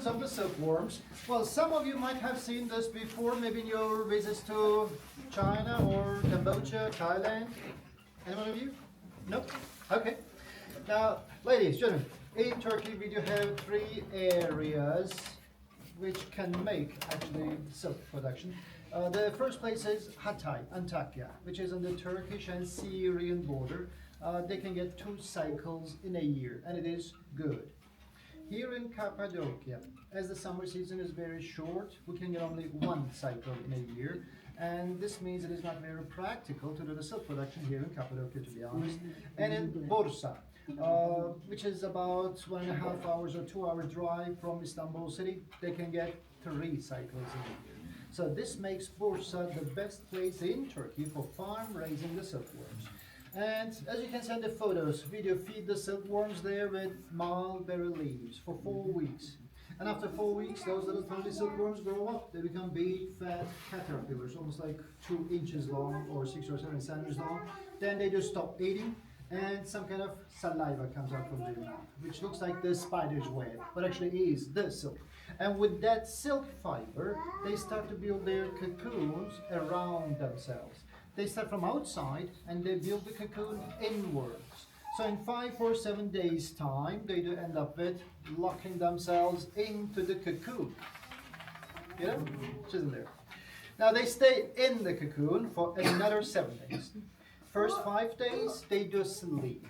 importance of the silkworms. Well, some of you might have seen this before, maybe in your visits to China or Cambodia, Thailand. Anyone of you? Nope? Okay. Now, ladies, gentlemen, in Turkey we do have 3 areas which can make actually silk production. The first place is Hatay, Antakya, which is on the Turkish and Syrian border. They can get 2 cycles in a year, and it is good. Here in Cappadocia, as the summer season is very short, we can get only 1 cycle in a year, and this means it is not very practical to do the silk production here in Cappadocia, to be honest. And in Bursa, which is about 1.5 hours or 2-hour drive from Istanbul city, they can get 3 cycles in a year. So this makes Bursa the best place in Turkey for farm raising the silkworms. And as you can see in the photos, we do feed the silkworms there with mulberry leaves for 4 weeks. And after 4 weeks, those little tiny silkworms grow up. They become big, fat caterpillars, almost like 2 inches long or 6 or 7 centimeters long. Then they just stop eating, and some kind of saliva comes out from their mouth, which looks like the spider's web, but actually is the silk. And with that silk fiber, they start to build their cocoons around themselves. They start from outside and they build the cocoon inwards. So in 5 or 7 days time, they do end up with locking themselves into the cocoon. You know, which isn't there. Now they stay in the cocoon for another 7 days. First 5 days, they do sleep.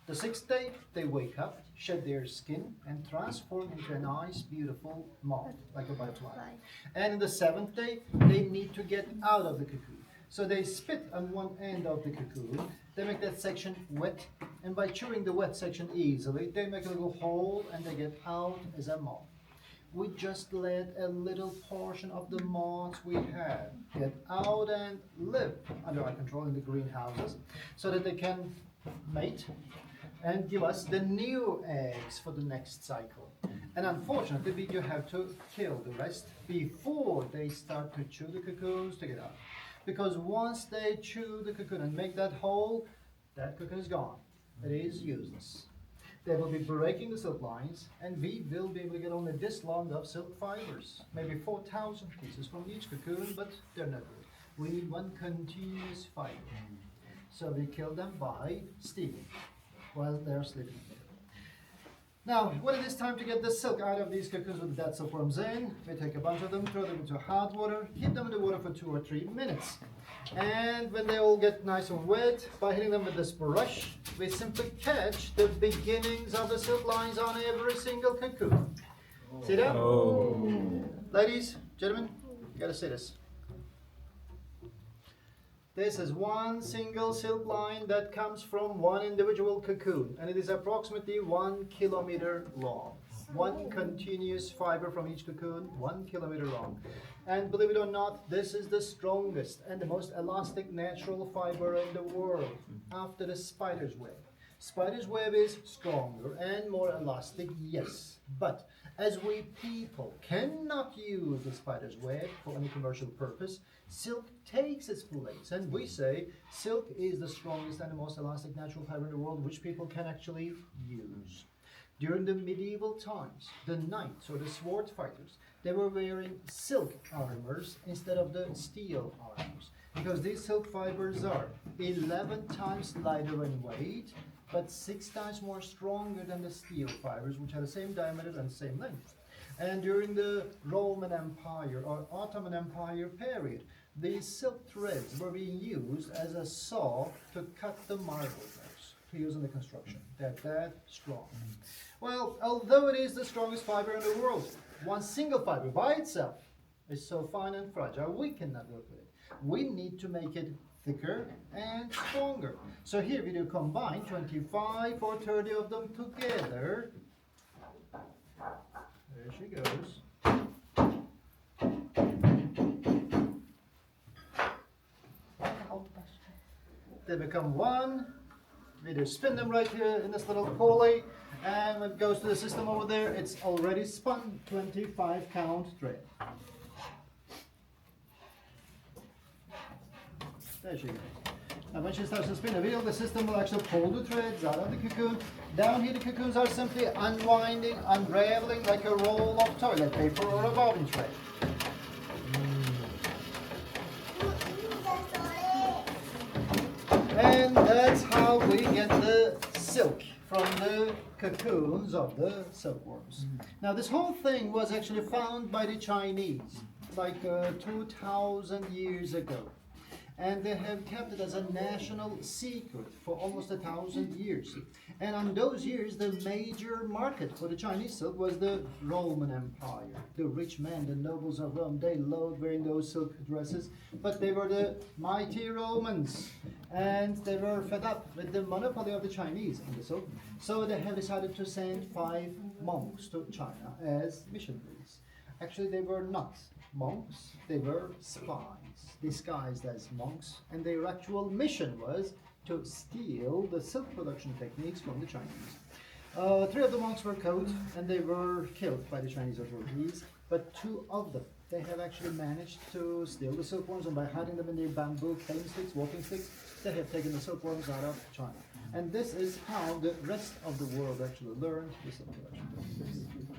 The 6th day, they wake up, shed their skin, and transform into a nice, beautiful moth, like a butterfly. And in the 7th day, they need to get out of the cocoon. So they spit on one end of the cocoon, they make that section wet, and by chewing the wet section easily, they make a little hole and they get out as a moth. We just let a little portion of the moths we have get out and live under our control in the greenhouses so that they can mate and give us the new eggs for the next cycle. And unfortunately, we do have to kill the rest before they start to chew the cocoons to get out. Because once they chew the cocoon and make that hole, that cocoon is gone. It is useless. They will be breaking the silk lines, and we will be able to get only this long of silk fibers. Maybe 4,000 pieces from each cocoon, but they're not good. We need one continuous fiber. So we kill them by steaming while they're sleeping. Now, when it is time to get the silk out of these cocoons with the dead silkworms in, we take a bunch of them, throw them into hot water, keep them in the water for 2 or 3 minutes. And when they all get nice and wet, by hitting them with this brush, we simply catch the beginnings of the silk lines on every single cocoon. See that? Oh. Ladies, gentlemen, you gotta see this. This is one single silk line that comes from one individual cocoon, and it is approximately 1 kilometer long. One continuous fiber from each cocoon, 1 kilometer long. And believe it or not, this is the strongest and the most elastic natural fiber in the world, after the spider's web. Spider's web is stronger and more elastic, yes, but as we people cannot use the spider's web for any commercial purpose, silk takes its place, and we say silk is the strongest and the most elastic natural fiber in the world which people can actually use. During the medieval times, the knights or the sword fighters, they were wearing silk armors instead of the steel armors, because these silk fibers are 11 times lighter in weight, but 6 times more stronger than the steel fibers, which have the same diameter and same length. And during the Roman Empire or Ottoman Empire period, these silk threads were being used as a saw to cut the marble bricks to use in the construction. They're that strong. Well, although it is the strongest fiber in the world, one single fiber by itself is so fine and fragile, we cannot work with it. We need to make it thicker and stronger. So here we do combine 25 or 30 of them together. There she goes. They become one. We do spin them right here in this little pulley, and when it goes to the system over there, it's already spun 25 count thread. There she goes. And when she starts to spin a wheel, the system will actually pull the threads out of the cocoon. Down here, the cocoons are simply unwinding, unraveling like a roll of toilet paper or a bobbin thread. And that's how we get the silk from the cocoons of the silkworms. Now, this whole thing was actually found by the Chinese like 2,000 years ago. And they have kept it as a national secret for almost 1,000 years. And on those years, the major market for the Chinese silk was the Roman Empire. The rich men, the nobles of Rome, they loved wearing those silk dresses, but they were the mighty Romans, and they were fed up with the monopoly of the Chinese on the silk. So they have decided to send 5 monks to China as missionaries. Actually, they were not monks, they were spies disguised as monks, and their actual mission was to steal the silk production techniques from the Chinese. 3 of the monks were caught and they were killed by the Chinese authorities, but 2 of them, they have actually managed to steal the silkworms, and by hiding them in their bamboo cane sticks, walking sticks, they have taken the silkworms out of China. And this is how the rest of the world actually learned the silk production techniques.